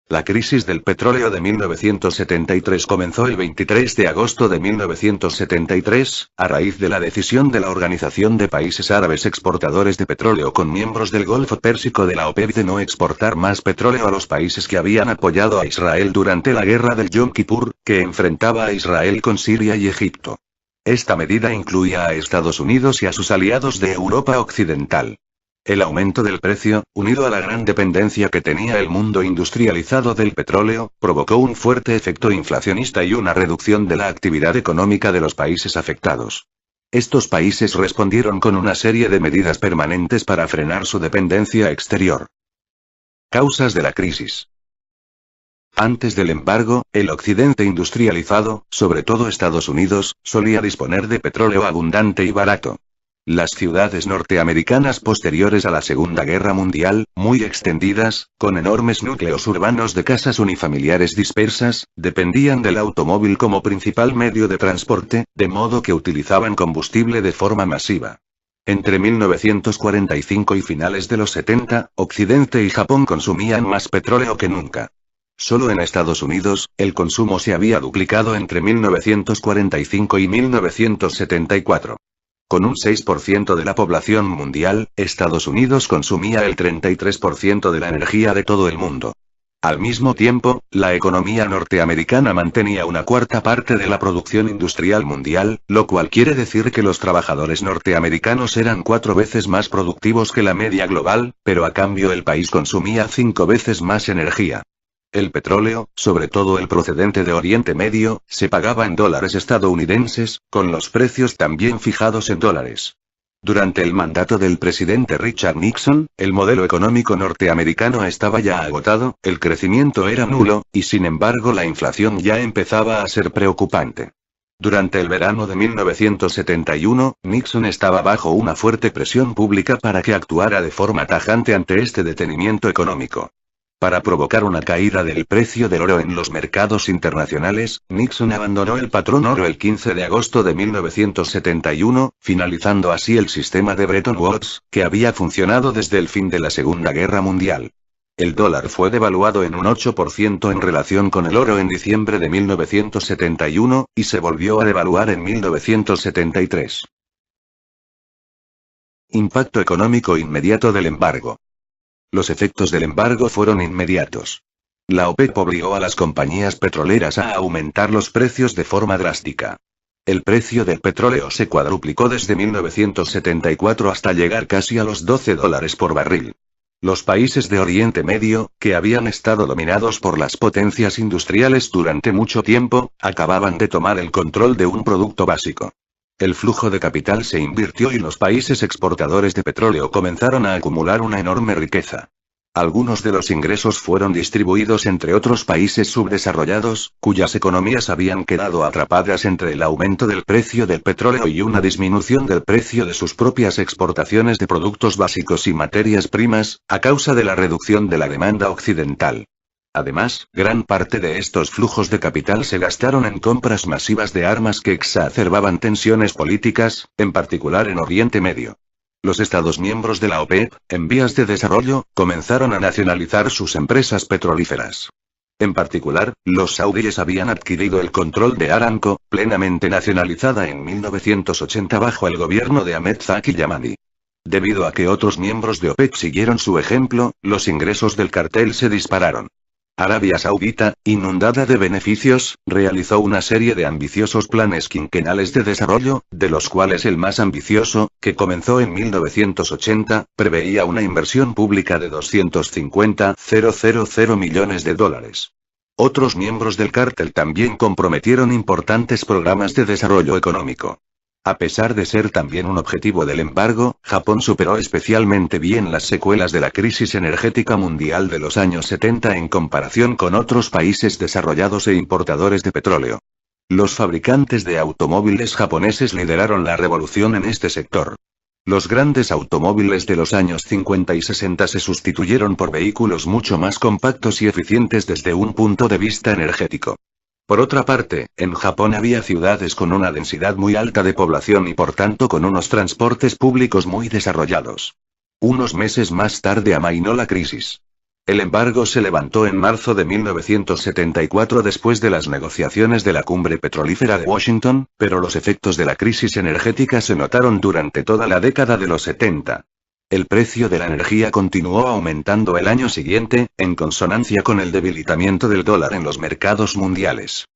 La crisis del petróleo de 1973 comenzó el 23 de agosto de 1973, a raíz de la decisión de la Organización de Países Árabes Exportadores de Petróleo con miembros del Golfo Pérsico de la OPEP de no exportar más petróleo a los países que habían apoyado a Israel durante la guerra del Yom Kippur, que enfrentaba a Israel con Siria y Egipto. Esta medida incluía a Estados Unidos y a sus aliados de Europa Occidental. El aumento del precio, unido a la gran dependencia que tenía el mundo industrializado del petróleo, provocó un fuerte efecto inflacionista y una reducción de la actividad económica de los países afectados. Estos países respondieron con una serie de medidas permanentes para frenar su dependencia exterior. Causas de la crisis. Antes del embargo, el occidente industrializado, sobre todo Estados Unidos, solía disponer de petróleo abundante y barato. Las ciudades norteamericanas posteriores a la Segunda Guerra Mundial, muy extendidas, con enormes núcleos urbanos de casas unifamiliares dispersas, dependían del automóvil como principal medio de transporte, de modo que utilizaban combustible de forma masiva. Entre 1945 y finales de los 70, Occidente y Japón consumían más petróleo que nunca. Solo en Estados Unidos, el consumo se había duplicado entre 1945 y 1974. Con un 6% de la población mundial, Estados Unidos consumía el 33% de la energía de todo el mundo. Al mismo tiempo, la economía norteamericana mantenía una cuarta parte de la producción industrial mundial, lo cual quiere decir que los trabajadores norteamericanos eran 4 veces más productivos que la media global, pero a cambio el país consumía 5 veces más energía. El petróleo, sobre todo el procedente de Oriente Medio, se pagaba en dólares estadounidenses, con los precios también fijados en dólares. Durante el mandato del presidente Richard Nixon, el modelo económico norteamericano estaba ya agotado, el crecimiento era nulo, y sin embargo la inflación ya empezaba a ser preocupante. Durante el verano de 1971, Nixon estaba bajo una fuerte presión pública para que actuara de forma tajante ante este detenimiento económico. Para provocar una caída del precio del oro en los mercados internacionales, Nixon abandonó el patrón oro el 15 de agosto de 1971, finalizando así el sistema de Bretton Woods, que había funcionado desde el fin de la Segunda Guerra Mundial. El dólar fue devaluado en un 8% en relación con el oro en diciembre de 1971, y se volvió a devaluar en 1973. Impacto económico inmediato del embargo. Los efectos del embargo fueron inmediatos. La OPEP obligó a las compañías petroleras a aumentar los precios de forma drástica. El precio del petróleo se cuadruplicó desde 1974 hasta llegar casi a los $12 por barril. Los países de Oriente Medio, que habían estado dominados por las potencias industriales durante mucho tiempo, acababan de tomar el control de un producto básico. El flujo de capital se invirtió y los países exportadores de petróleo comenzaron a acumular una enorme riqueza. Algunos de los ingresos fueron distribuidos entre otros países subdesarrollados, cuyas economías habían quedado atrapadas entre el aumento del precio del petróleo y una disminución del precio de sus propias exportaciones de productos básicos y materias primas, a causa de la reducción de la demanda occidental. Además, gran parte de estos flujos de capital se gastaron en compras masivas de armas que exacerbaban tensiones políticas, en particular en Oriente Medio. Los Estados miembros de la OPEP, en vías de desarrollo, comenzaron a nacionalizar sus empresas petrolíferas. En particular, los saudíes habían adquirido el control de Aramco, plenamente nacionalizada en 1980 bajo el gobierno de Ahmed Zaki Yamani. Debido a que otros miembros de OPEP siguieron su ejemplo, los ingresos del cartel se dispararon. Arabia Saudita, inundada de beneficios, realizó una serie de ambiciosos planes quinquenales de desarrollo, de los cuales el más ambicioso, que comenzó en 1980, preveía una inversión pública de 250.000 millones de dólares. Otros miembros del cártel también comprometieron importantes programas de desarrollo económico. A pesar de ser también un objetivo del embargo, Japón superó especialmente bien las secuelas de la crisis energética mundial de los años 70 en comparación con otros países desarrollados e importadores de petróleo. Los fabricantes de automóviles japoneses lideraron la revolución en este sector. Los grandes automóviles de los años 50 y 60 se sustituyeron por vehículos mucho más compactos y eficientes desde un punto de vista energético. Por otra parte, en Japón había ciudades con una densidad muy alta de población y por tanto con unos transportes públicos muy desarrollados. Unos meses más tarde amainó la crisis. El embargo se levantó en marzo de 1974 después de las negociaciones de la cumbre petrolífera de Washington, pero los efectos de la crisis energética se notaron durante toda la década de los 70. El precio de la energía continuó aumentando el año siguiente, en consonancia con el debilitamiento del dólar en los mercados mundiales.